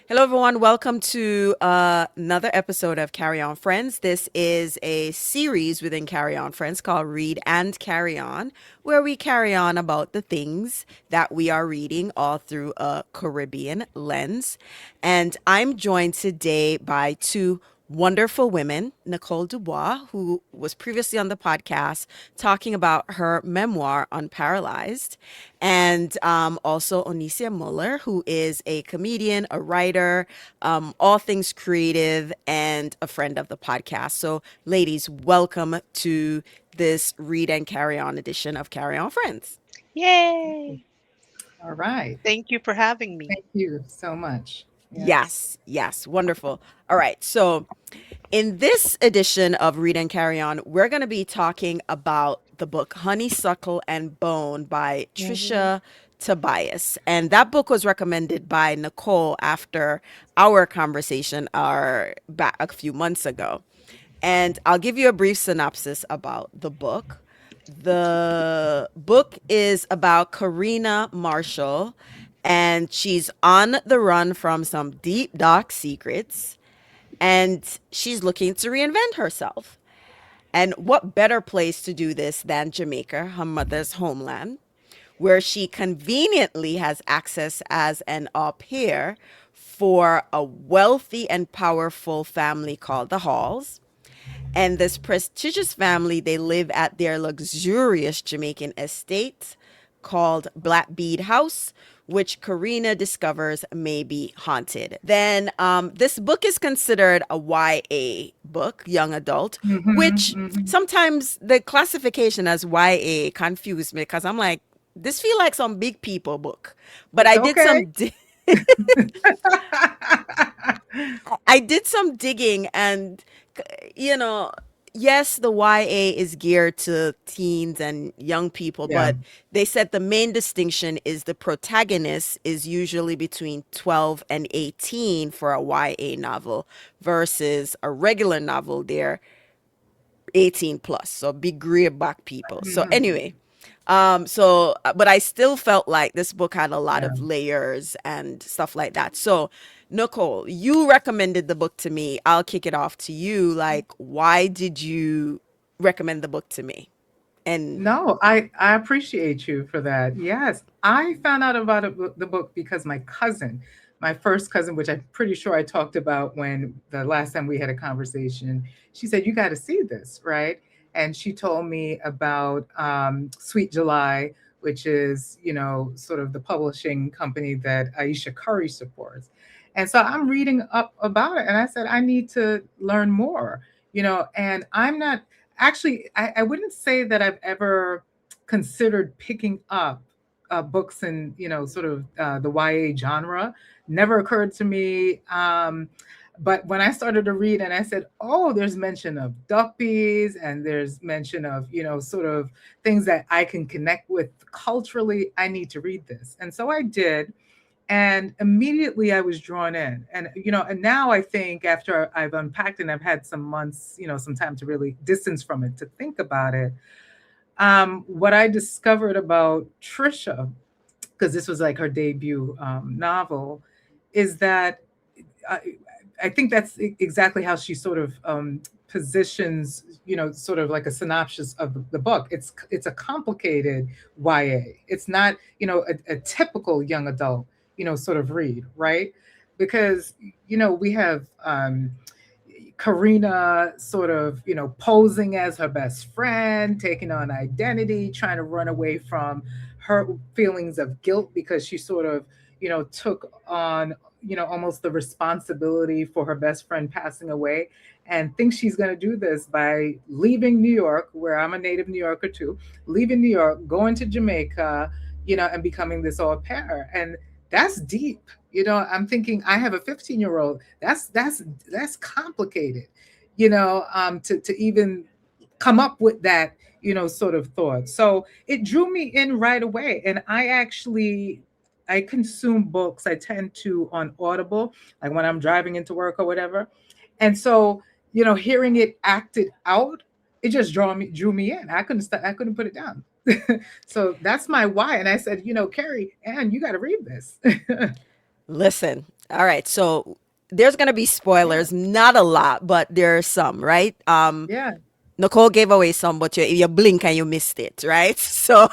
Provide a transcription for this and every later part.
Hello, everyone. Welcome to another episode of Carry On Friends. This is a series within Carry On Friends called Read and Carry On, where we carry on about the things that we are reading all through a Caribbean lens. And I'm joined today by two wonderful women, Nicole Dubois, who was previously on the podcast talking about her memoir, Unparalyzed, and also Onisia Muller, who is a comedian, a writer, all things creative, and a friend of the podcast. So, ladies, welcome to this Read and Carry On edition of Carry On Friends. Yay! All right. Thank you for having me. Thank you so much. Yes. Yes, yes, wonderful. All right, so in this edition of Read and Carry On, we're going to be talking about the book Honeysuckle and Bone by Mhm. Trisha Tobias. And that book was recommended by Nicole after our conversation back a few months ago. And I'll give you a brief synopsis about the book. The book is about Karina Marshall, and she's on the run from some deep, dark secrets, and she's looking to reinvent herself. And what better place to do this than Jamaica, her mother's homeland, where she conveniently has access as an au pair for a wealthy and powerful family called the Halls. And this prestigious family, they live at their luxurious Jamaican estate called Black Bead House, which Karina discovers may be haunted. Then this book is considered a YA book, young adult, Hmm. which Hmm. sometimes the classification as YA confused me because I'm like, this feel like some big people book. But It's I did okay. I did some digging and, you know, yes, the YA is geared to teens and young people, Yeah. but they said the main distinction is the protagonist is usually between 12 and 18 for a YA novel versus a regular novel, they're 18 plus. So big rear back people. So Mhm. anyway, but I still felt like this book had a lot Yeah. of layers and stuff like that. So, Nicole, you recommended the book to me. I'll kick it off to you. Like, why did you recommend the book to me? And No, I appreciate you for that. Yes, I found out about the book because my cousin, my first cousin, which I'm pretty sure I talked about when the last time we had a conversation, she said you got to see this, right? And she told me about Sweet July, which is sort of the publishing company that Aisha Curry supports. And so I'm reading up about it, and I said I need to learn more. And I'm not actually, I wouldn't say that I've ever considered picking up books in, sort of the YA genre. Never occurred to me. But when I started to read and I said, oh, there's mention of duppies and there's mention of, sort of things that I can connect with culturally, I need to read this. And so I did, and immediately I was drawn in. And and now I think after I've unpacked and I've had some months, some time to really distance from it to think about it, what I discovered about Trisha, because this was like her debut novel, is that I, I think that's exactly how she sort of positions, sort of like a synopsis of the book. It's a complicated YA. It's not, a typical young adult, sort of read, right? Because we have Karina sort of, posing as her best friend, taking on identity, trying to run away from her feelings of guilt because she sort of, took on, almost the responsibility for her best friend passing away, and thinks she's going to do this by leaving New York, where I'm a native New Yorker too, leaving New York, going to Jamaica, and becoming this au pair. And that's deep. I'm thinking I have a 15-year-old. That's complicated, to even come up with that, sort of thought. So it drew me in right away. And I consume books. I tend to on Audible, like when I'm driving into work or whatever. And so, hearing it acted out, it just drew me in. I couldn't put it down. So that's my why. And I said, Carrie, Ann, you got to read this. Listen. All right. So there's gonna be spoilers, not a lot, but there are some, right? Yeah. Nicole gave away some, but you blink and you missed it, right? So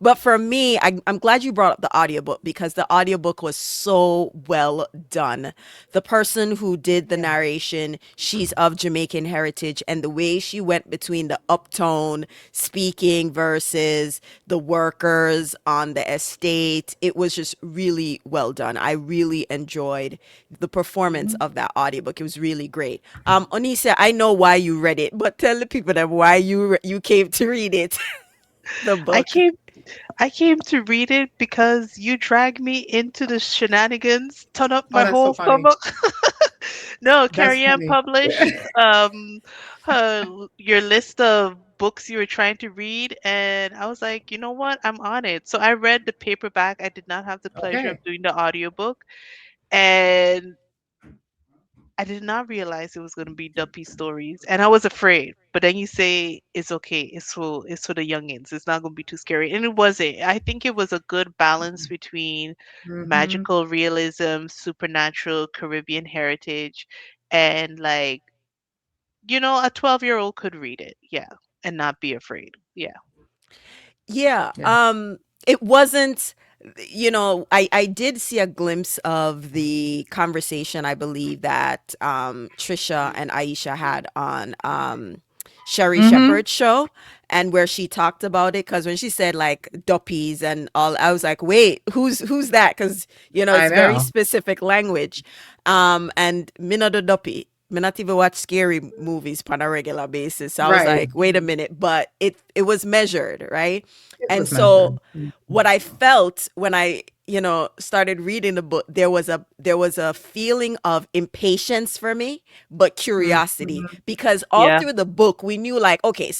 but for me, I'm glad you brought up the audiobook because the audiobook was so well done. The person who did the Yeah. narration, she's of Jamaican heritage, and the way she went between the uptone speaking versus the workers on the estate, it was just really well done. I really enjoyed the performance Mhm. of that audiobook. It was really great. Onisa, I know why you read it, but tell the people that why you came to read it, the I book. came I came to read it because you dragged me into the shenanigans, turn up Oh, my that's so whole funny. stomach. No, That's Carrie Ann funny. published your list of books you were trying to read, and I was like, you know what? I'm on it. So I read the paperback. I did not have the pleasure of Okay. doing the audiobook, and I did not realize it was going to be duppy stories, and I was afraid. But then you say it's okay. It's for the youngins. It's not going to be too scary, and it wasn't. I think it was a good balance between Mm-hmm. magical realism, supernatural Caribbean heritage, and like a 12-year-old could read it, yeah, and not be afraid. Yeah. Yeah, Yeah. it wasn't, I did see a glimpse of the conversation I believe that Trisha and Aisha had on Sherry Mm-hmm. Shepherd's show, and where she talked about it, because when she said like duppies and all, I was like, wait, who's that? Because I it's very know. specific language. And me not a duppy. Me not even watch scary movies on a regular basis. So I was Right. like, wait a minute, but it was measured, right? It And was so measured. Mhm. what I felt when I, started reading the book, there was a feeling of impatience for me, but curiosity, Mhm. because all Yeah. through the book we knew like, okay,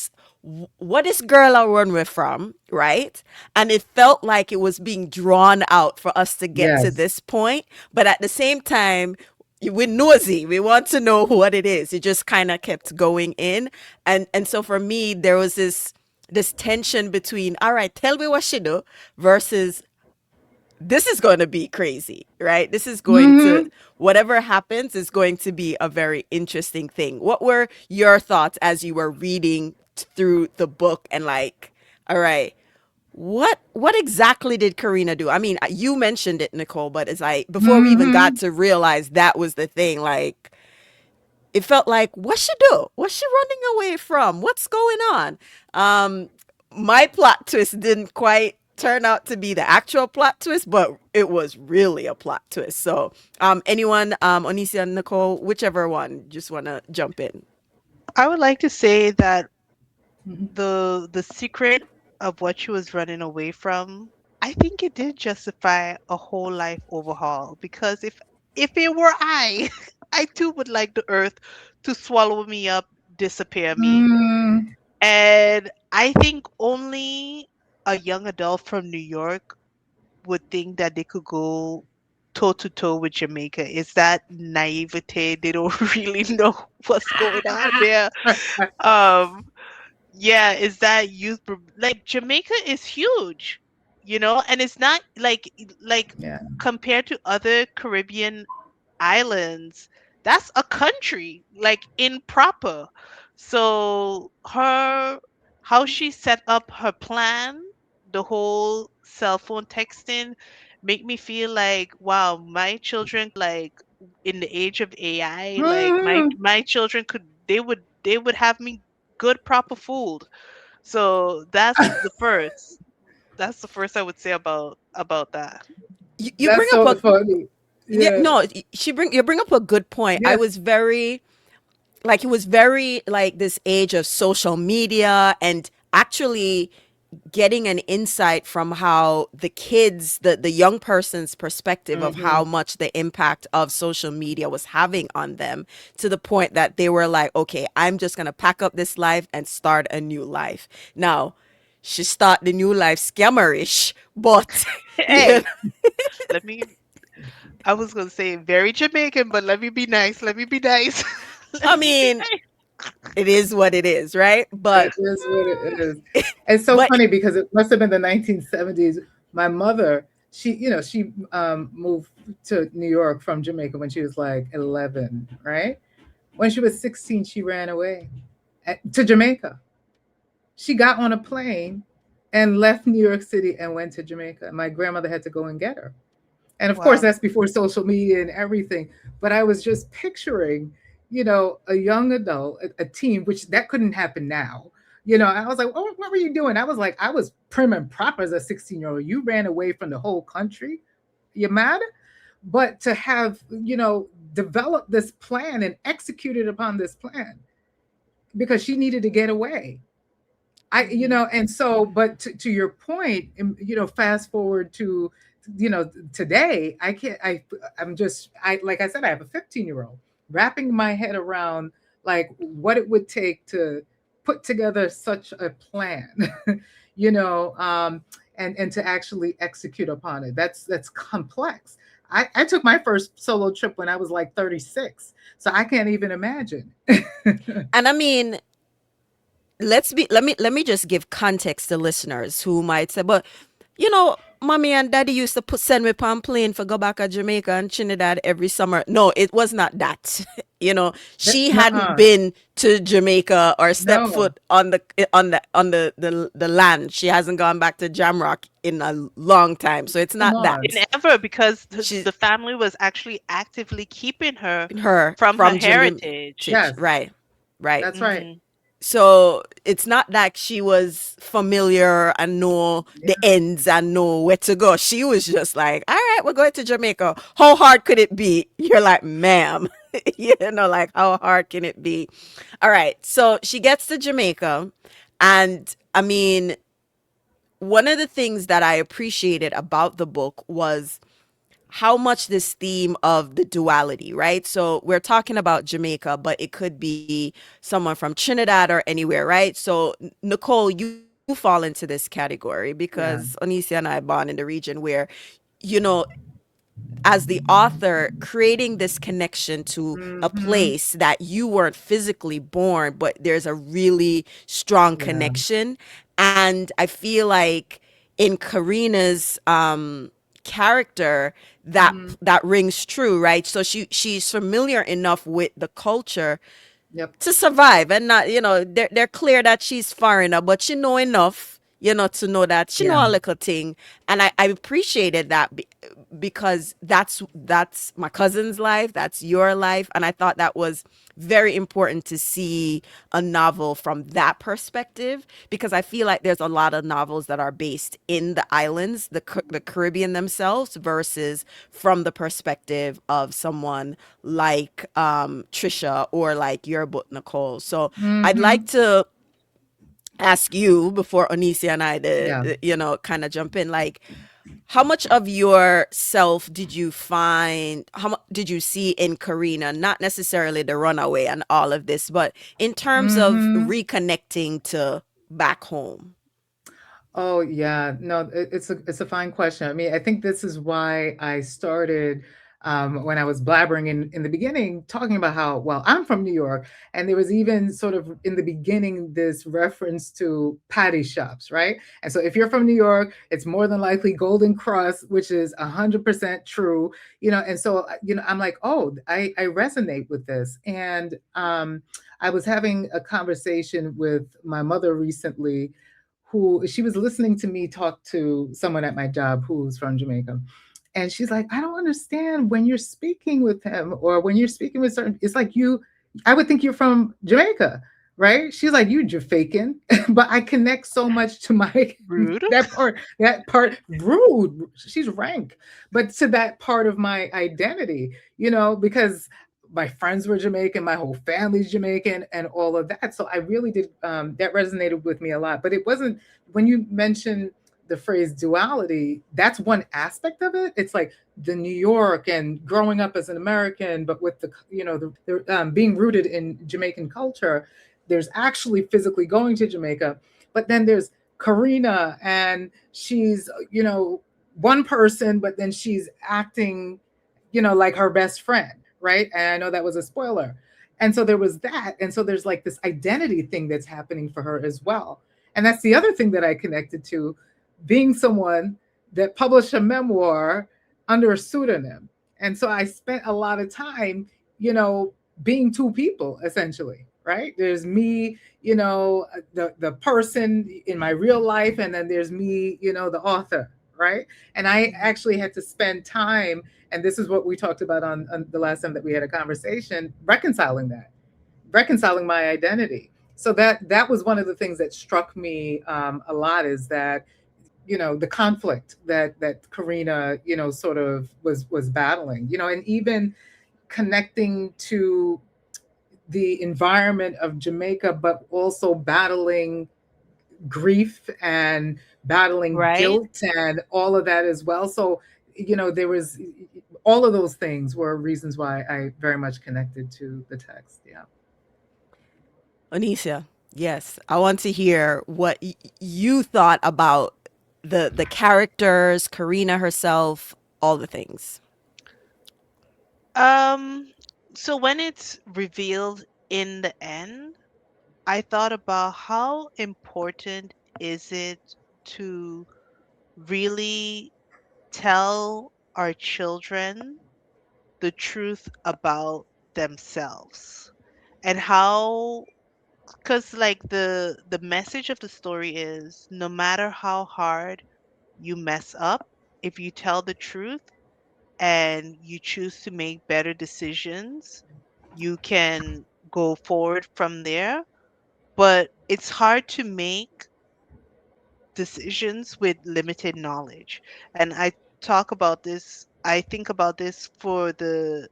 what is girl I run with from, right? And it felt like it was being drawn out for us to get to Yes. this point, but at the same time we're nosy. We want to know what it is. It just kind of kept going in, and so for me there was this tension between, all right, tell me what she do, versus this is going to be crazy, right? This is going to, Mm-hmm. whatever happens is going to be a very interesting thing. What were your thoughts as you were reading through the book, and like, all right, what exactly did Karina do? I mean, you mentioned it, Nicole, but it's like before we even got Mm-hmm. to realize that was the thing, like it felt like, what she do? What's she running away from? What's going on? Um, my plot twist didn't quite turn out to be the actual plot twist, but it was really a plot twist. So, anyone, Onisia and Nicole, whichever one, just want to jump in. I would like to say that Mm-hmm. the secret of what she was running away from, I think it did justify a whole life overhaul, because if it were I, I too would like the earth to swallow me up, disappear me. Mm, And I think only a young adult from New York would think that they could go toe to toe with Jamaica. Is that naivete? They don't really know what's going on there. Um, yeah, is that like Jamaica is huge, and it's not like yeah. compared to other Caribbean islands, that's a country, like in proper. So how she set up her plan, the whole cell phone texting, make me feel like, wow, my children could like, in the age of AI, like Mm, my children could, they would have me good proper food. So that's the first I would say about that. You bring that's up so a, funny. yeah, Yeah. no, you bring up a good point. I Yes. was very, like, it was very like this age of social media, and actually getting an insight from how the kids, the young person's perspective of Mm-hmm. how much the impact of social media was having on them, to the point that they were like, okay, I'm just gonna pack up this life and start a new life. Now she start the new life scammerish, but you Hey, let me I was gonna say very Jamaican, but let me be nice. Let me be nice. I Let me be mean, it is what it is, right? It But is what it is. It's so but funny because it must have been the 1970s. My mother she moved to New York from Jamaica when she was like 11, right? When she was 16, she ran away to Jamaica. She got on a plane and left New York City and went to Jamaica. My grandmother had to go and get her. And of course, Wow. that's before social media and everything. But I was just picturing, a young adult, a teen, which that couldn't happen now. I was like, oh, what were you doing? I was like, I was prim and proper as a 16-year-old. You ran away from the whole country. You mad? But to have, developed this plan and executed upon this plan because she needed to get away. Hmm. And so, but to your point, fast forward to, today, like I said, I have a 15-year-old wrapping my head around like what it would take to put together such a plan, you know, um, and to actually execute upon it. That's complex. I took my first solo trip when I was like 36. So I can't even imagine. And I mean, let me just give context to listeners who might say, but mommy and daddy used to send me on plane for go back to Jamaica and Trinidad every summer. No, it was not that. She hadn't Nuh-uh. been to Jamaica or stepped No, foot on the land. She hasn't gone back to Jamrock in a long time. So it's come not on. that. In ever, because She the family was actually actively keeping her her from her from heritage. Jamaica. Yes, Right. Right. that's right. Hmm. So it's not that she was familiar and know the Yeah. ends and know where to go. She was just like, all right, we're going to Jamaica. How hard could it be? You're like, ma'am, like, how hard can it be? All right. So she gets to Jamaica. And I mean, one of the things that I appreciated about the book was how much this theme of the duality, right? So we're talking about Jamaica, but it could be someone from Trinidad or anywhere, right? So Nicole, you fall into this category because Yeah. Onisia and I are born in the region where, you know, as the author, creating this connection to a Hmm. place that you weren't physically born, but there's a really strong Yeah. connection. And I feel like in Karina's character, that Hmm. that rings true, right? So she's familiar enough with the culture Yep. to survive, and not, they're clear that she's foreigner, but she know enough, to know that she Yeah. know a little thing. And I appreciated that, because that's my cousin's life, that's your life, and I thought that was very important to see a novel from that perspective, because I feel like there's a lot of novels that are based in the islands, the Caribbean themselves, versus from the perspective of someone like Trisha, or like your book, Nicole. So I'd like Hmm. to ask you, before Onisia and I, Yeah. kind of jump in, like, how much of yourself did you find, did you see in Karina? Not necessarily the runaway and all of this, but in terms of Hmm. reconnecting to back home. Oh yeah, no, it's a fine question. I mean, I think this is why I started when I was blabbering in the beginning, talking about how well I'm from New York, and there was even sort of in the beginning this reference to patty shops, right? And so if you're from New York, it's more than likely Golden Cross, which is 100% true, And so I'm like, oh, I resonate with this, and I was having a conversation with my mother recently who she was listening to me talk to someone at my job who's from Jamaica. And she's like, I don't understand when you're speaking with him or when you're speaking with certain, it's like I would think you're from Jamaica, right? She's like, you Jamaican, but I connect so much to my, Rude. that part, rude. She's rank, but to that part of my identity, because my friends were Jamaican, my whole family's Jamaican, and all of that. So I really did, that resonated with me a lot. But it wasn't, when you mentioned the phrase duality, that's one aspect of it. It's like the New York and growing up as an American, but with the being rooted in Jamaican culture, there's actually physically going to Jamaica. But then there's Karina, and she's, one person, but then she's acting, like her best friend, right? And I know that was a spoiler. And so there was that. And so there's like this identity thing that's happening for her as well. And that's the other thing that I connected to, being someone that published a memoir under a pseudonym. And so I spent a lot of time, you know, being two people essentially, right? There's me, you know, the person in my real life, and then there's me, you know, the author, right? And I Mhm. actually had to spend time, and this is what we talked about on the last time that we had a conversation, reconciling my identity. So that was one of the things that struck me a lot, is that, you know, the conflict that Karina, you know, sort of was battling, you know, and even connecting to the environment of Jamaica, but also battling grief and battling Right? guilt and all of that as well. So, you know, there was all of those things were reasons why I very much connected to the text. Yeah. Onisia, yes, I want to hear what you thought about the characters, Karina herself, all the things. Um, so when it's revealed in the end, I thought about how important is it to really tell our children the truth about themselves, and how, because like the message of the story is, no matter how hard you mess up, if you tell the truth and you choose to make better decisions, you can go forward from there. But it's hard to make decisions with limited knowledge. And I think about this for the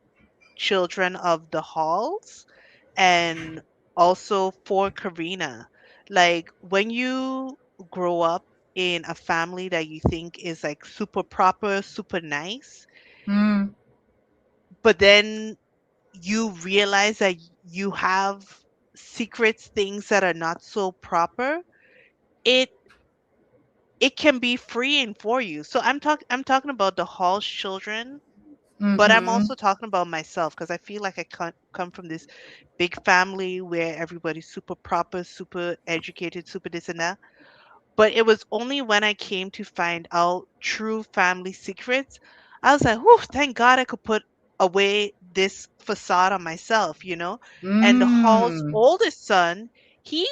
children of the halls, and also for Karina. Like when you grow up in a family that you think is like super proper, super nice, Mm, but then you realize that you have secrets, things that are not so proper, it it can be freeing for you. So I'm talking about the Hall's children, but I'm mm-hmm, also talking about myself, because I feel like I come from this big family where everybody's super proper, super educated, super this and that. But it was only when I came to find out true family secrets, I was like, whew, thank God I could put away this facade on myself, you know? And the Hall's mm, oldest son, he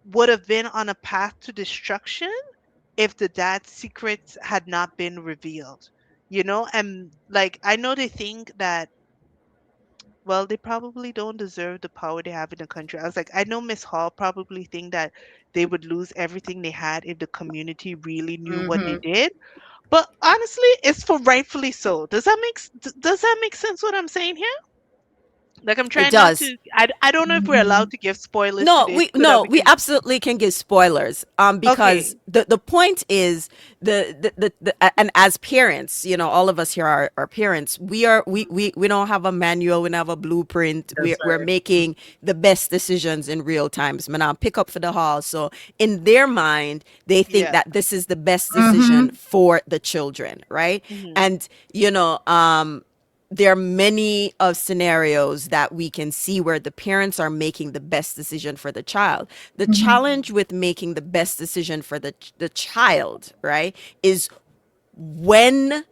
would have been on a path to destruction if the dad's secrets had not been revealed, you know? And like, I know they think that, well, they probably don't deserve the power they have in the country. I was like, I know Miss Hall probably think that they would lose everything they had if the community really knew what they mm-hmm. did. But honestly, it's for rightfully so. Does that make sense what I'm saying here? Like I'm It trying not does. to. I don't know if we're allowed to give spoilers today so that No, we we can. absolutely can give spoilers. Because Okay. the point is and as parents, you know, all of us here are parents. We don't have a manual, we don't have a blueprint. That's We're right. making the best decisions in real time. So now pick up for the hall. So in their mind, they think Yeah. that this is the best decision Mm-hmm. for the children, right? Hmm. And you know, there are many of scenarios that we can see where the parents are making the best decision for the child. The Mm-hmm. challenge with making the best decision for the child, right, is when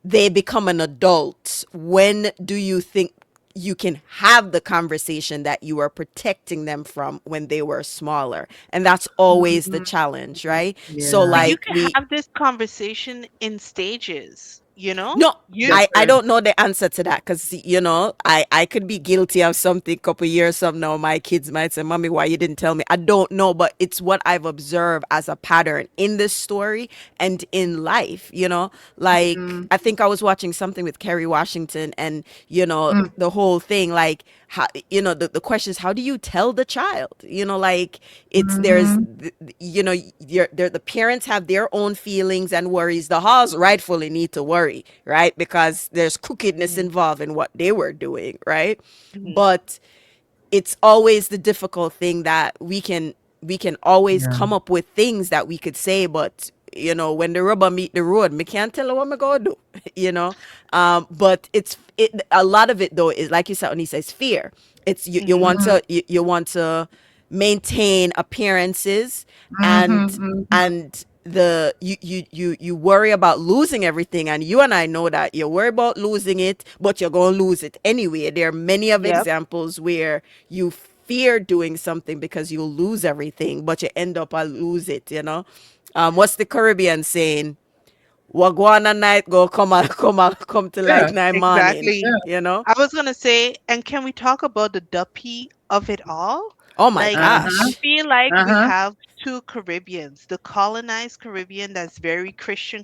they become an adult, when do you think you can have the conversation that you are protecting them from when they were smaller? And that's always the Mm-hmm. challenge, right? So Yeah, But you like can we have this conversation in stages. You know. No, You. that's I right. don't know the answer to that because you know I could be guilty of something couple years from now. My kids might say, "Mommy, why you didn't tell me?" I don't know, but it's what I've observed as a pattern in this story and in life. You know, like Mm, I think I was watching something with Kerry Washington, and you know mm, the whole thing, like how you know the question is how do you tell the child? You know, like it's there's mm-hmm. you know the parents have their own feelings and worries. The halls rightfully need to worry, right? Because there's crookedness Mhm, involved in what they were doing, right? mhm, But it's always the difficult thing that we can always Yeah. come up with things that we could say, but you know when the rubber meet the road, me can't tell her what me gonna do. You know, but a lot of it though is like you said, Anissa, it's fear. It's you mhm, want Mm-hmm. to you want to maintain appearances, Mm-hmm. and Mm-hmm. and you worry about losing everything, and you and I know that you worry about losing it, but you're going to lose it anyway. There are many of Yep. examples where you fear doing something because you'll lose everything, but you end up, I lose it, you know. What's the Caribbean saying? Wagwana night go come to light Yeah, night morning, Exactly. yeah. you know. I was gonna say, and can we talk about the duppy of it all? Oh my Like, I Uh-huh. gosh. feel like we Uh-huh. have two Caribbeans, the colonized Caribbean that's very Christian,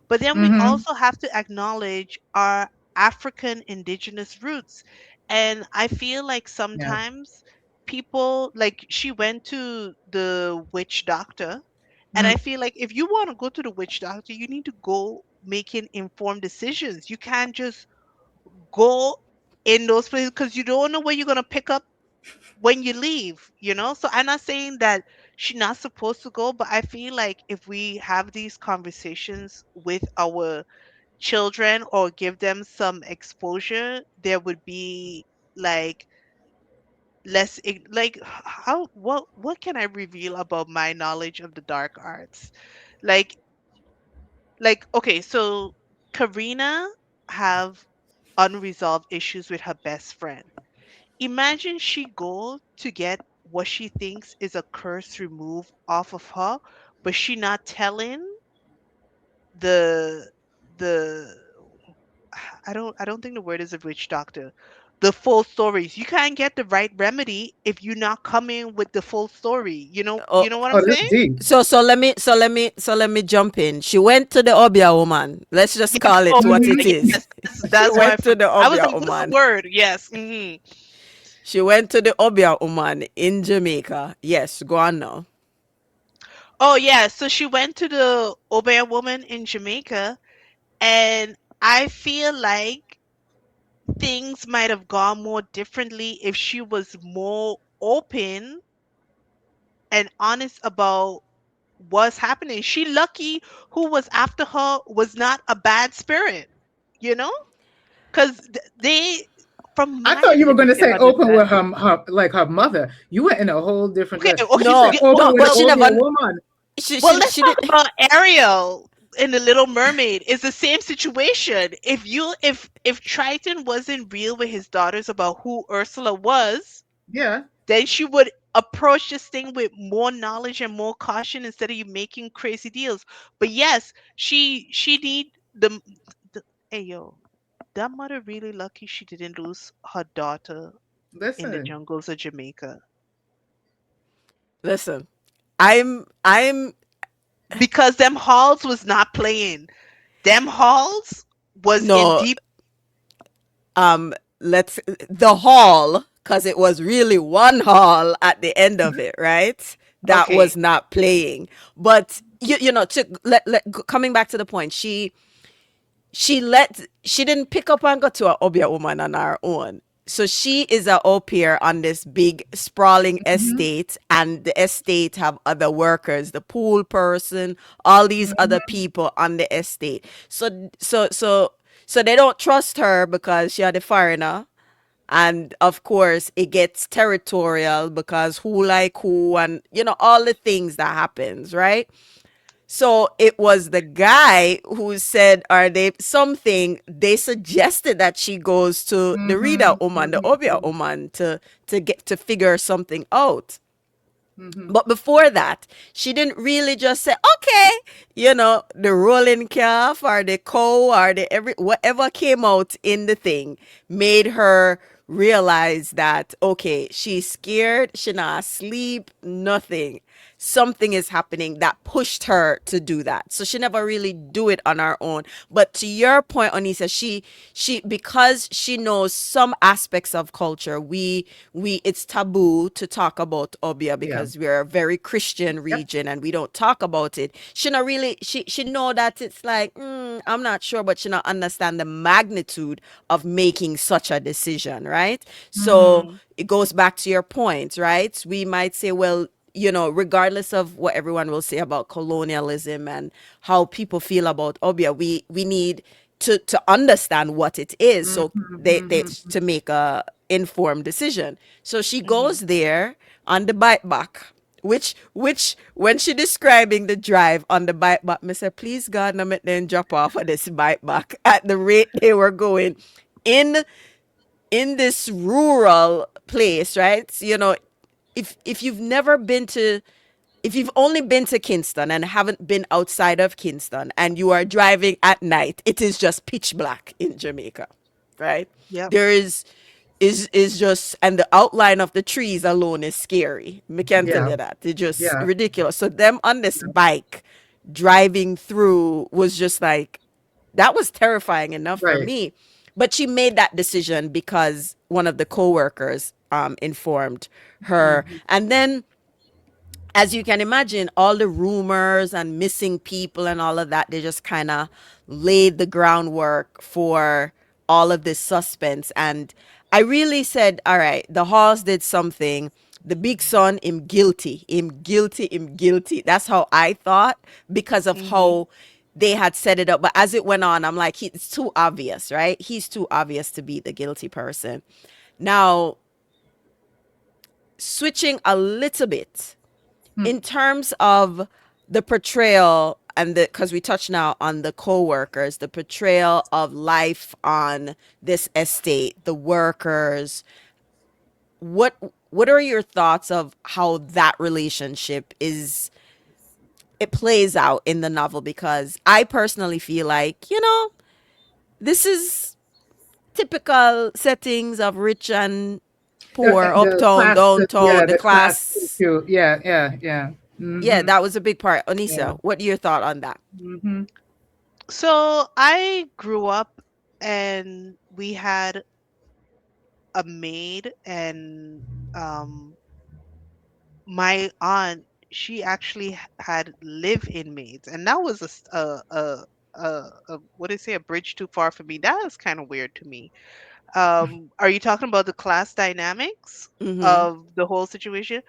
but then we Mm-hmm. also have to acknowledge our African indigenous roots. And I feel like Yeah. sometimes people, like, she went to the witch doctor, and I Mm. feel like if you want to go to the witch doctor, you need to go making informed decisions. You can't just go in those places because you don't know where you're going to pick up when you leave. So I'm not saying that she's not supposed to go, but I feel like if we have these conversations with our children or give them some exposure, there would be like like how what can I reveal about my knowledge of the dark arts? Like okay, so Karina have unresolved issues with her best friend. Imagine she go to get what she thinks is a curse removed off of her, but she not telling the the I don't think the word is a witch doctor. The full stories. You can't get the right remedy if you're not coming with the full story. Oh, You know what I'm Oh, that's saying? deep. so let me jump in. She went to the Obia woman. Let's just Yes. call Oh, it what it is. yes. That's, She that's why went to the I was Obia like, what's the woman. word? Yes. She went to the Obia woman in Jamaica. Yes, go on now. Oh, yeah. So she went to the Obeah woman in Jamaica, and I feel like things might have gone more differently if she was more open and honest about what's happening. She lucky who was after her was not a bad spirit, you know? Because they, from I my thought you were going to limited say open with understanding. her mother. You went in a whole different Okay, direction. okay, She said No, open no, with but an she Obia never. woman. well, let's She talk did. about Ariel in the Little Mermaid. It's the same situation. If Triton wasn't real with his daughters about who Ursula was, Yeah. then she would approach this thing with more knowledge and more caution instead of you making crazy deals. But yes, she need the hey yo, that mother really lucky she didn't lose her daughter in the Listen. jungles of Jamaica Listen, I'm because them halls was not playing. Them halls was in no. deep. um let's the hall, because it was really one hall at the end of it, right? That Okay, was not playing. But coming back to the point, she didn't pick up and go to a Obia woman on her own. So she is a au pair on this big sprawling Mm-hmm. estate, and the estate have other workers, the pool person, all these other Mm-hmm. people on the estate. So they don't trust her because she had a foreigner, and of course it gets territorial because who like who, and all the things that happens, right? So it was the guy who said, are they something? They suggested that she goes to the Rita Mm-hmm. Oman, the Obia Mm-hmm. Oman, to figure something out. Mm-hmm. But before that, she didn't really just say, okay, the rolling calf or the cow or the every whatever came out in the thing made her realize that, okay, she's scared, she not sleep, nothing. Something is happening that pushed her to do that. So she never really do it on her own. But to your point, Onisa, she because she knows some aspects of culture, we it's taboo to talk about Obia Yeah. because we're a very Christian Yep. region and we don't talk about it. She not really she know that it's like, I'm not sure, but she not understand the magnitude of making such a decision, right? So mm, it goes back to your point, right? We might say, well, regardless of what everyone will say about colonialism and how people feel about Obia, we need to understand what it is, so Mm-hmm. they Mm-hmm. to make a informed decision. So she mhm. goes there on the bike back, which when she describing the drive on the bike back, me say, please God, no make them drop off of this bike back at the rate they were going in this rural place, right? You know, if you've never been to, if you've only been to Kingston and haven't been outside of Kingston and you are driving at night, it is just pitch black in Jamaica, right? Yep. There is just, and the outline of the trees alone is scary. Me can tell Yeah. you that. It's just Yeah. ridiculous. So them on this bike driving through was just like, that was terrifying enough for Right. me. But she made that decision because one of the coworkers informed her. Hmm. And then, as you can imagine, all the rumors and missing people and all of that, they just kind of laid the groundwork for all of this suspense. And I really said, all right, the Halls did something. The big son, him guilty, him guilty, him guilty. That's how I thought because of Hmm. how they had set it up. But as it went on, I'm like, it's too obvious, right? He's too obvious to be the guilty person. Now, switching a little bit in terms of the portrayal and the, because we touch now on the co-workers, the portrayal of life on this estate, the workers, what what are your thoughts of how that relationship is, it plays out in the novel? Because I personally feel like, this is typical settings of rich and poor, The uptown, class, downtown, yeah, the the class class. issue. Yeah, yeah, yeah. Yeah, Hmm. that was a big part. Yeah. Onisa, what your thought on that? Hmm. So I grew up and we had a maid, and um my aunt, she actually had live-in maids, and that was what do you say, a bridge too far for me. That is kind of weird to me. Are you talking about the class dynamics Mm-hmm. of the whole situation?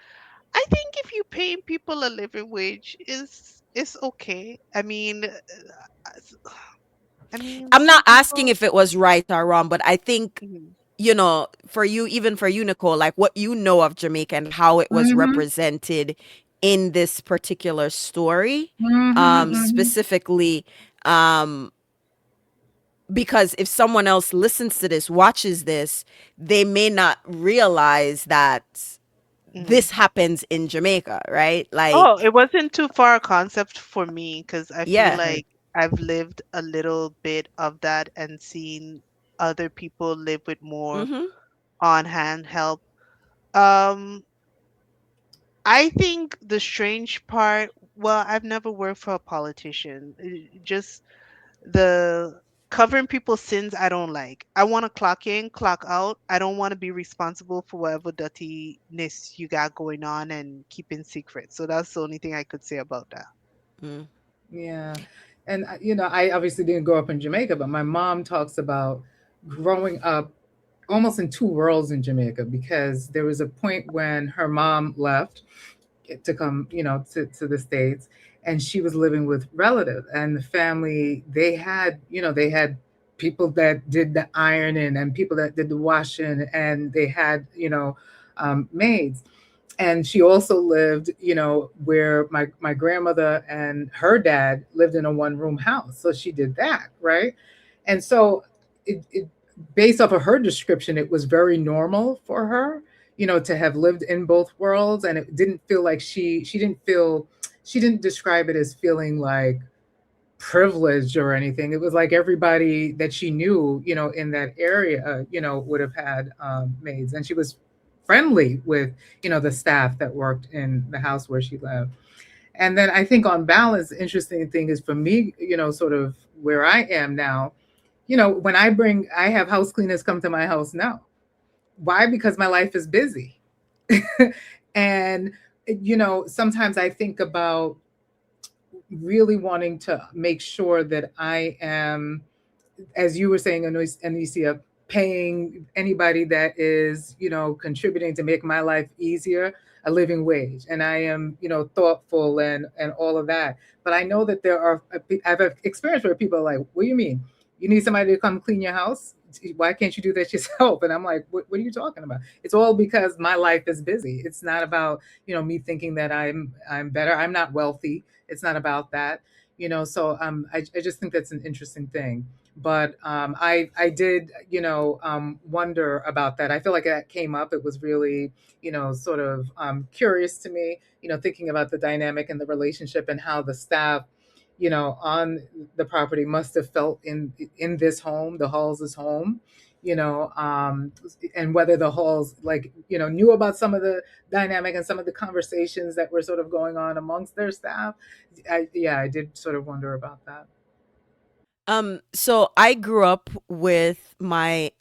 I think if you pay people a living wage is okay. I mean, I'm some not asking people. if it was right or wrong, but I think, Mhm, for you, even for you, Nicole, like what you know of Jamaica and how it was Hmm. represented in this particular story, Hmm. Hmm. specifically, um, because if someone else listens to this, watches this, they may not realize that mhm. this happens in Jamaica, right? Oh, Like, it wasn't too far a concept for me because I feel yeah. Right. like I've lived a little bit of that and seen other people live with more Mm-hmm. on hand help. Um, I think the strange part, well, I've never worked for a politician. Just the covering people's sins I don't like. I want to clock in, clock out. I don't want to be responsible for whatever dirtiness you got going on and keeping secrets. So that's the only thing I could say about that. Mm. Yeah. And, I obviously didn't grow up in Jamaica, but my mom talks about growing up almost in two worlds in Jamaica because there was a point when her mom left to come, to the States, and she was living with relatives and the family. They had people that did the ironing and people that did the washing, and they had, maids. And she also lived, where my grandmother and her dad lived in a one room house. So she did that, right? And so it based off of her description, it was very normal for her, to have lived in both worlds. And it didn't feel like she didn't describe it as feeling like privileged or anything. It was like everybody that she knew, in that area, would have had maids, and she was friendly with, the staff that worked in the house where she lived. And then I think on balance, the interesting thing is for me, sort of where I am now, when I have house cleaners come to my house now. Why? Because my life is busy. And, sometimes I think about really wanting to make sure that I am, as you were saying, Anicia, paying anybody that is, contributing to make my life easier a living wage. And I am, thoughtful and all of that. But I know that I've experienced where people are like, what do you mean? You need somebody to come clean your house? why can't you do that yourself? And I'm like, what are you talking about? It's all because my life is busy. It's not about, me thinking that I'm better. I'm not wealthy. It's not about that. So I just think that's an interesting thing. But I did, wonder about that. I feel like that came up. It was really, sort of curious to me, thinking about the dynamic and the relationship and how the staff, on the property must have felt in this home, the Halls' home, and whether the Halls, like, knew about some of the dynamic and some of the conversations that were sort of going on amongst their staff. Yeah, I did sort of wonder about that. So I grew up with my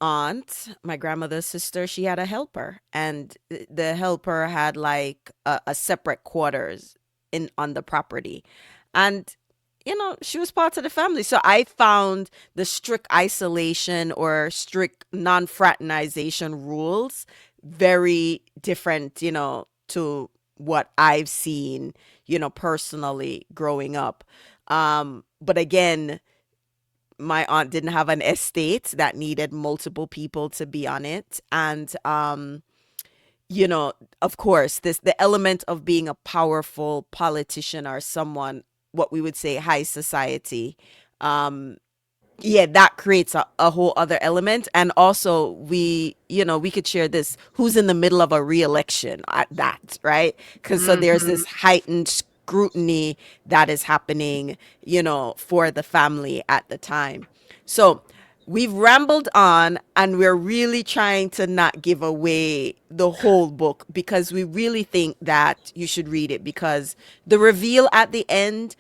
aunt, my grandmother's sister. She had a helper, and the helper had like a separate quarters in on the property, and she was part of the family. So I found the strict isolation or strict non-fraternization rules very different, to what I've seen, personally growing up. But again, my aunt didn't have an estate that needed multiple people to be on it. And you know of course, this the element of being a powerful politician or someone, what we would say high society. um yeah, that creates a whole other element. And also, we could share this, who's in the middle of a re-election at that, right? Because so there's Hmm. this heightened scrutiny that is happening, for the family at the time. So we've rambled on, and we're really trying to not give away the whole book, because we really think that you should read it, because the reveal at the end,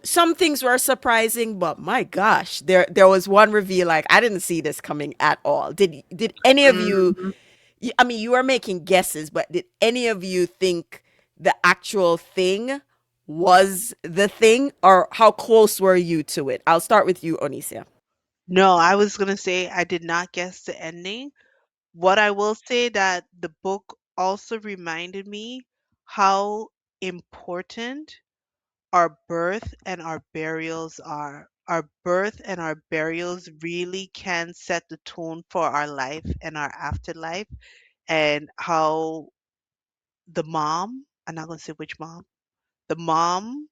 some things were surprising, but my gosh, there was one reveal like I didn't see this coming at all. Did any of you? Hmm. I mean, you are making guesses, but did any of you think the actual thing was the thing, or how close were you to it? I'll start with you, Onisia. No, I was gonna say I did not guess the ending. What I will say that the book also reminded me how important our birth and our burials are. Our birth and our burials really can set the tone for our life and our afterlife, and how the mom, I'm not going to say which mom, the mom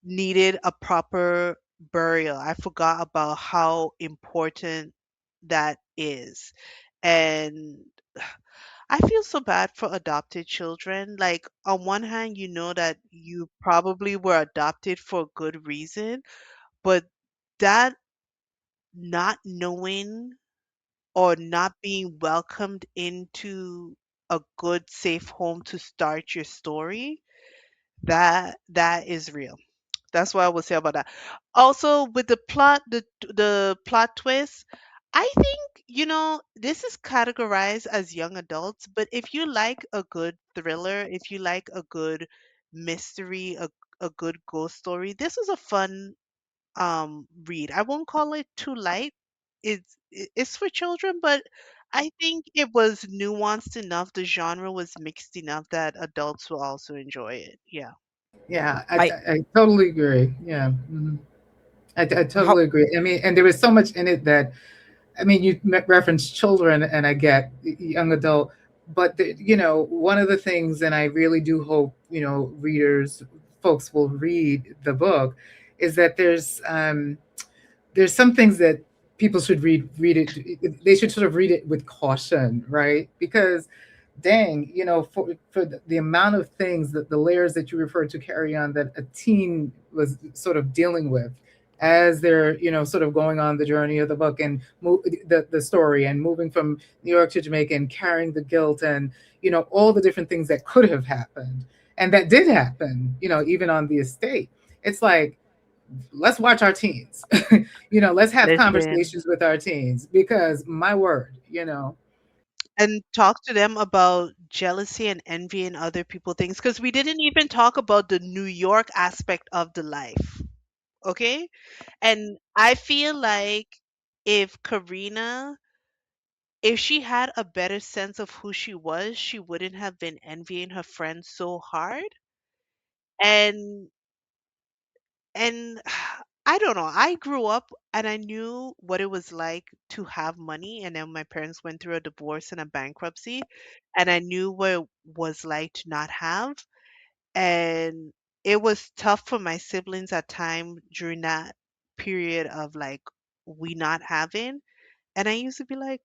needed a proper burial. I forgot about how important that is. And I feel so bad for adopted children. Like, on one hand, you know that you probably were adopted for a good reason, but that not knowing or not being welcomed into a good, safe home to start your story, that is real. That's what I would say about that. Also, with the plot, the plot twist, I think, this is categorized as young adults, but if you like a good thriller, if you like a good mystery, a good ghost story, this is a fun read. I won't call it too light. It's for children, but I think it was nuanced enough, the genre was mixed enough that adults will also enjoy it. Yeah. Yeah, I I totally agree. Yeah. Hmm. I how totally agree. I mean, and there was so much in it that, I mean, you referenced children, and I get young adult, but one of the things, and I really do hope readers, folks will read the book, is that there's some things that people should read it. They should sort of read it with caution, right? Because dang, for the amount of things, that the layers that you referred to, carry on, that a teen was sort of dealing with as they're sort of going on the journey of the book, and the story, and moving from New York to Jamaica, and carrying the guilt, and all the different things that could have happened, and that did happen, even on the estate. It's like, let's watch our teens. Let's have Listen. conversations with our teens, because my word, And talk to them about jealousy and envy and other people things, because we didn't even talk about the New York aspect of the life. Okay. And I feel like if Karina, if she had a better sense of who she was, she wouldn't have been envying her friends so hard. And and I don't know. I grew up and I knew what it was like to have money, and then my parents went through a divorce and a bankruptcy, and I knew what it was like to not have. And it was tough for my siblings at time during that period of like we not having. And I used to be like,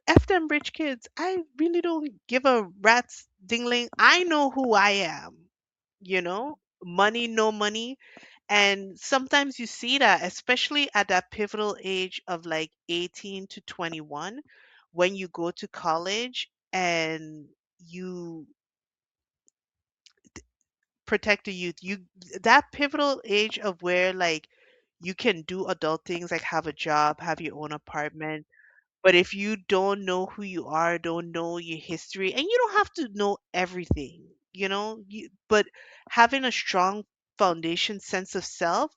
F them rich kids. I really don't give a rat's dingling. I know who I am, money, no money. And sometimes you see that, especially at that pivotal age of like 18 to 21, when you go to college and you protect the youth. That pivotal age of where like you can do adult things like have a job, have your own apartment, but if you don't know who you are, don't know your history, and you don't have to know everything, but having a strong foundation sense of self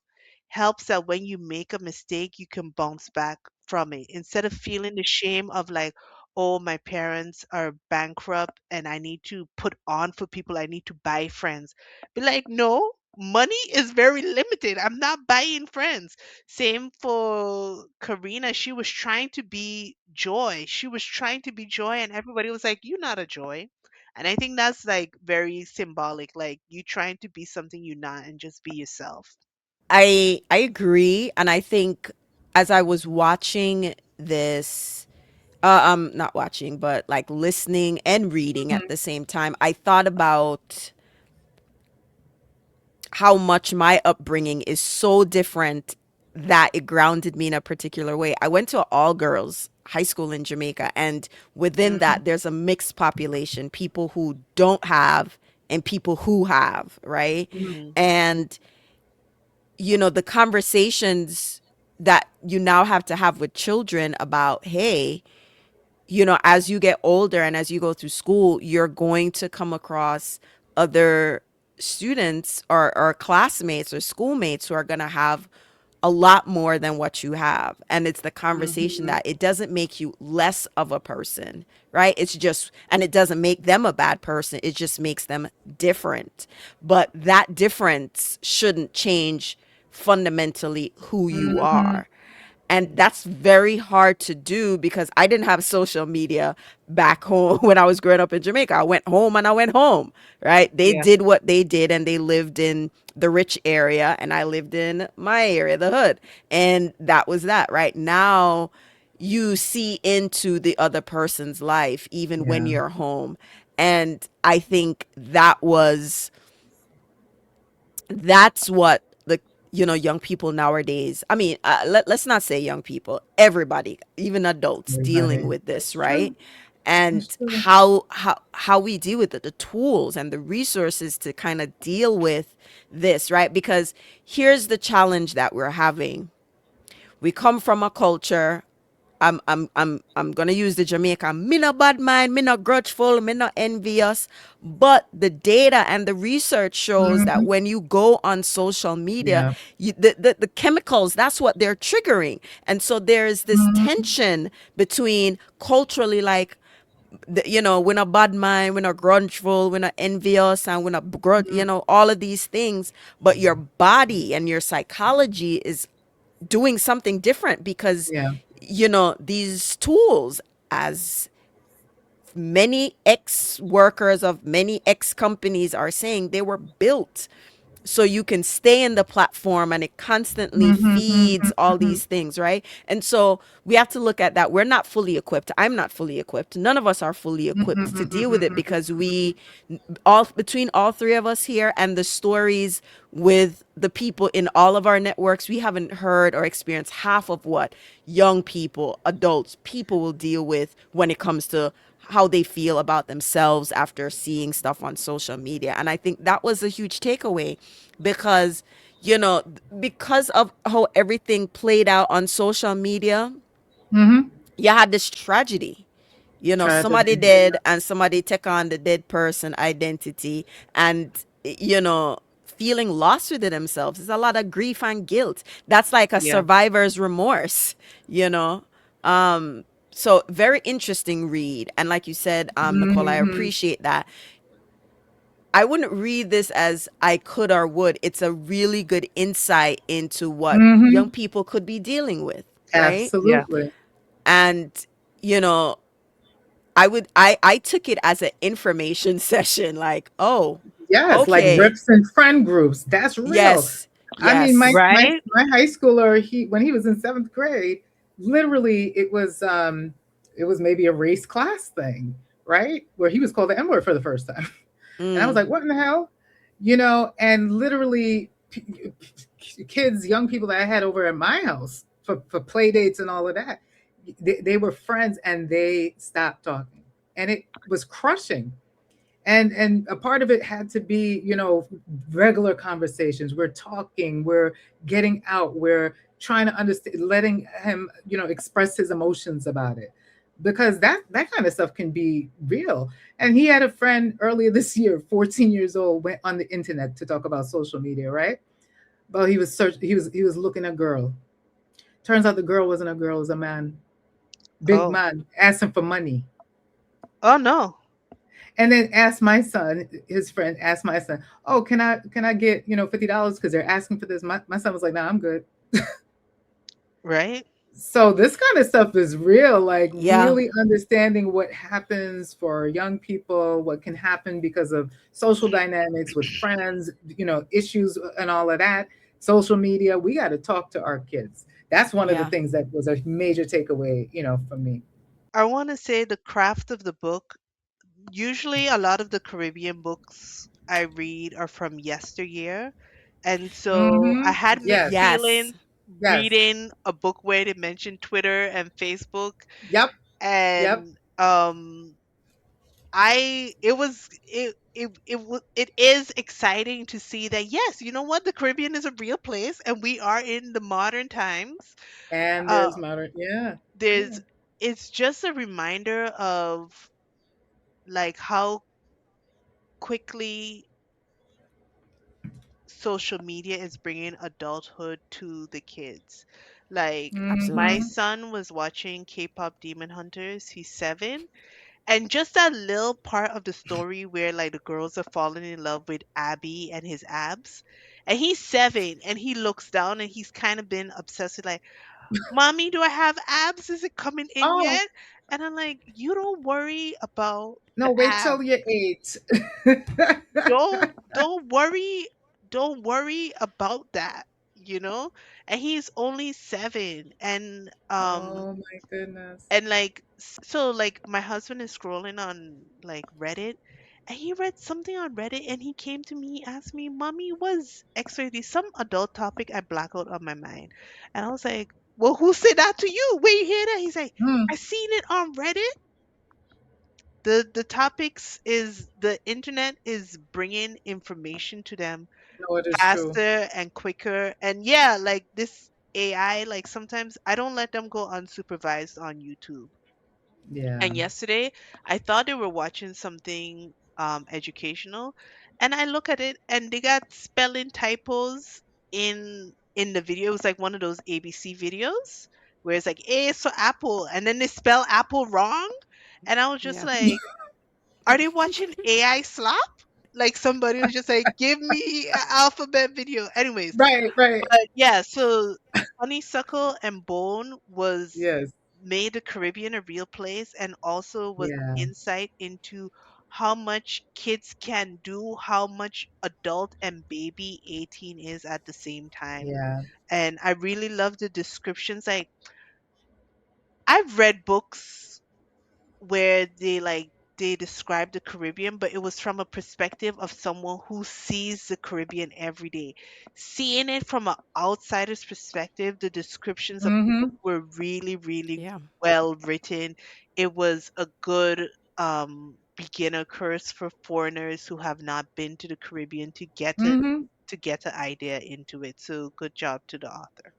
helps that when you make a mistake, you can bounce back from it instead of feeling the shame of like, oh, my parents are bankrupt and I need to put on for people, I need to buy friends. Be like, no, money is very limited. I'm not buying friends. Same for Karina. She was trying to be joy. She was trying to be joy, and everybody was like, "You're not a joy." And I think that's like very symbolic, like you trying to be something you're not and just be yourself. I agree, and I think as I was watching this, not watching, but like listening and reading Mhm. at the same time, I thought about how much my upbringing is so different that it grounded me in a particular way. I went to an all girls high school in Jamaica, and within Mhm. that, there's a mixed population, people who don't have and people who have, right? Mhm. Hmm. And, the conversations that you now have to have with children about, hey, as you get older and as you go through school, you're going to come across other students or classmates or schoolmates who are going to have a lot more than what you have. And it's the conversation Mhm. that it doesn't make you less of a person, right? It's just, and it doesn't make them a bad person. It just makes them different. But that difference shouldn't change fundamentally who you Mhm. are. And that's very hard to do because I didn't have social media back home when I was growing up in Jamaica. I went home and I went home, right? They Yeah. did what they did and they lived in the rich area and I lived in my area, the hood. And that was that, right? Now you see into the other person's life even when Yeah. you're home. And I think that's what the young people nowadays, I mean, let's not say young people, everybody, even adults dealing Everybody. with this, That's true. right? That's And true. how we deal with it, the tools and the resources to kind of deal with this, right? Because here's the challenge that we're having. We come from a culture. I'm gonna use the Jamaican. Me no bad mind, me no grudgeful, me no envious. But the data and the research shows that Mhm. when you go on social media, Yeah. the chemicals, that's what they're triggering. And so there's this Mhm. tension between culturally, like, we're not bad mind, we're not grudgeful, we're not envious, and we're not grudge, Mhm. all of these things. But your body and your psychology is doing something different because Yeah. these tools, as many ex workers of many ex companies are saying, they were built so you can stay in the platform and it constantly Mhm. feeds Mhm. all Mhm. these things, right? And so we have to look at that. We're not fully equipped. I'm not fully equipped. None of us are fully Mhm. equipped to Mhm. deal with it Mhm. because Mhm. we all between all three of us here and the stories with the people in all of our networks, we haven't heard or experienced half of what young people, adults, people will deal with when it comes to how they feel about themselves after seeing stuff on social media. And I think that was a huge takeaway because, because of how everything played out on social media, Mhm. you had this tragedy. Somebody Tragedy. dead and somebody take on the dead person identity and, feeling lost within themselves. There's a lot of grief and guilt. That's like a Yeah. survivor's remorse, you know? So very interesting read. And like you said, Nicole, I Mhm. appreciate that. I wouldn't read this as I could or would. It's a really good insight into what young Hmm. people could be dealing with, right? Yeah. Absolutely. And you know, I took it as an information session, like, oh, Yes, like okay. rips and friend groups. That's real. Yes. I mean, Yes. Right? my high schooler, he when he was in seventh grade, literally it was maybe a race class thing, right? Where he was called the N word for the first time, and I was Mm, like, what in the hell, and literally, kids, young people that I had over at my house for play dates and all of that, they were friends and they stopped talking, and it was crushing. And a part of it had to be, regular conversations. We're talking, we're getting out, we're trying to understand, letting him, express his emotions about it, because that kind of stuff can be real. And he had a friend earlier this year, 14 years old, went on the internet to talk about social media, right? Well, he was looking at a girl. Turns out the girl wasn't a girl, it was a man, big Oh. man, asking for money. Oh no. And then asked my son, his friend asked my son, "Oh, can I get, $50 because they're asking for this?" My son was like, "Nah, I'm good." Right? So this kind of stuff is real, like yeah. really understanding what happens for young people, what can happen because of social dynamics with friends, issues and all of that. Social media, we got to talk to our kids. That's one of the Yeah. things that was a major takeaway, for me. I want to say the craft of the book. Usually, a lot of the Caribbean books I read are from yesteryear. And so I Mm-hmm. had mixed Yes. Yes. feelings Yes. reading a book where they mentioned Twitter and Facebook. Yep. Yep. And I it was it is exciting to see that, yes, you know what, the Caribbean is a real place and we are in the modern times. And Uh there's modern, yeah. Yeah. there's It's just a reminder of like how quickly social media is bringing adulthood to the kids. Like my Mm-hmm. Absolutely. son was watching K-pop Demon Hunters. He's 7, and just that little part of the story where like the girls are falling in love with Abby and his abs. And he's 7 and he looks down and he's kind of been obsessed with like, "Mommy, do I have abs? Is it coming in Oh, yet?" And I'm like, "You don't worry about no, the wait till abs. you're 8. Don't worry about that, you know?" And he's only 7. Oh my goodness. And like so like my husband is scrolling on like Reddit, and he read something on Reddit and he came to me, asked me, "Mommy, was XYZ some adult topic I black out on my mind?" And I was like, "Well, who said that to you? Where you hear that?" He's like, Mm, "I seen it on Reddit." The topics is the internet is bringing information to them no, it is true. faster and quicker. And yeah, like this AI, like sometimes I don't let them go unsupervised on YouTube. Yeah. And yesterday, I thought they were watching something educational, and I look at it and they got spelling typos in the video. It was like one of those ABC videos where it's like A is for apple, and then they spell apple wrong. And I was just Yeah. like, are they watching AI slop? Like somebody was just like, give me an alphabet video. Anyways, Right, right. but yeah, so Honeysuckle and Bone was Yes. made the Caribbean a real place and also was Yeah. insight into how much kids can do, how much adult and baby 18 is at the same time. Yeah. And I really love the descriptions. Like I've read books where they describe the Caribbean, but it was from a perspective of someone who sees the Caribbean every day. Seeing it from an outsider's perspective, the descriptions of the book Mm-hmm. were really, really Yeah. well written. It was a good beginner course for foreigners who have not been to the Caribbean Mm-hmm. to get an idea into it. So good job to the author.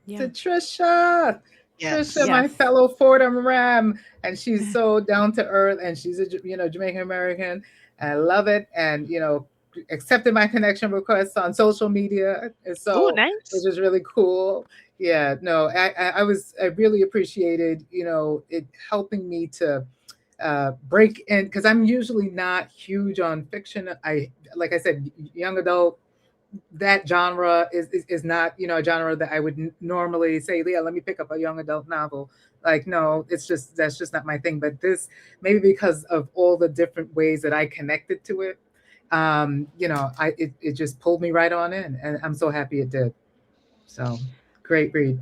Yeah. To Trisha. Trisha, Yes. my Yes. fellow Fordham Ram, and she's so down to earth, and she's a Jamaican American, and I love it, and accepted my connection request on social media, and Oh, so which nice. is really cool. Yeah, no, I really appreciated it helping me to break in, because I'm usually not huge on fiction. Like I said, young adult, that genre is not, a genre that I would normally say, yeah, let me pick up a young adult novel. Like, no, it's just, that's just not my thing. But this, maybe because of all the different ways that I connected to it, it just pulled me right on in, and I'm so happy it did. So, great read.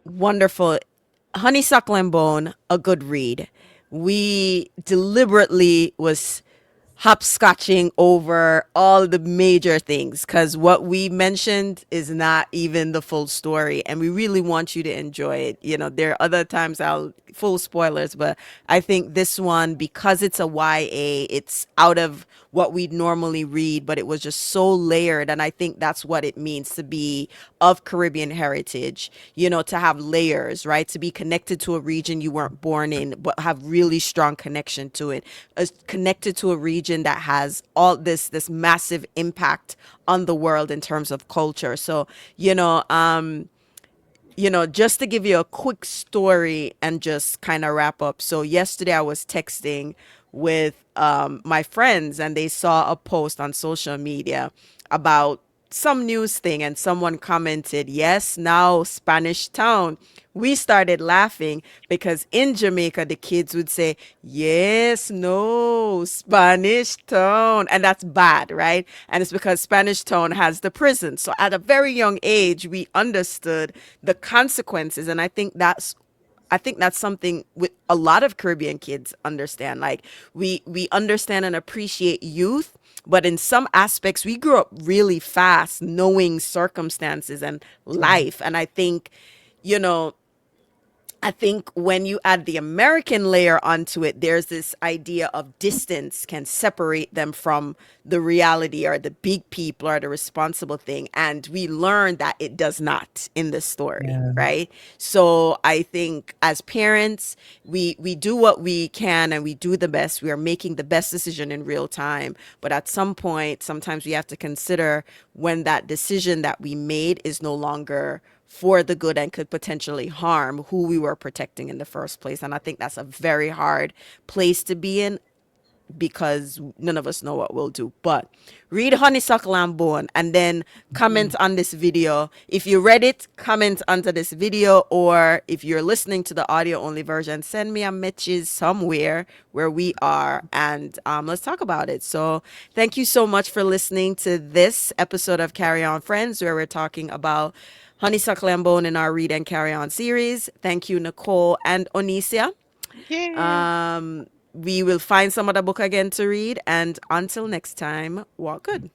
Wonderful. Honeysuckle and Bone, a good read. We deliberately was hopscotching over all the major things because what we mentioned is not even the full story, and we really want you to enjoy it. There are other times I'll full spoilers, but I think this one, because it's a YA, it's out of what we'd normally read, but it was just so layered. And I think that's what it means to be of Caribbean heritage, to have layers, right? To be connected to a region you weren't born in, but have really strong connection to it. Connected to a region that has all this massive impact on the world in terms of culture. So, just to give you a quick story and just kind of wrap up. So yesterday I was texting with my friends, and they saw a post on social media about some news thing, and someone commented, "Yes, now Spanish Town." We started laughing because in Jamaica the kids would say, "Yes, no, Spanish Town," and that's bad, right? And it's because Spanish Town has the prison. So at a very young age, we understood the consequences, and I think that's something with a lot of Caribbean kids understand. Like, we understand and appreciate youth, but in some aspects we grew up really fast knowing circumstances and Right. life. And you know, I think when you add the American layer onto it, there's this idea of distance can separate them from the reality or the big people or the responsible thing. And we learn that it does not in the story, Yeah. right? So I think as parents, we do what we can and we do the best. We are making the best decision in real time. But at some point, sometimes we have to consider when that decision that we made is no longer for the good and could potentially harm who we were protecting in the first place. And I think that's a very hard place to be in because none of us know what we'll do. But read Honeysuckle and Bone and then Mhm. comment on this video. If you read it, comment under this video. Or if you're listening to the audio only version, send me a message somewhere where we are, and let's talk about it. So thank you so much for listening to this episode of Carry On Friends, where we're talking about Honeysuckle and Bone in our Read and Carry On series. Thank you, Nicole and Onisia. Yay. We will find some other book again to read. And until next time, walk good.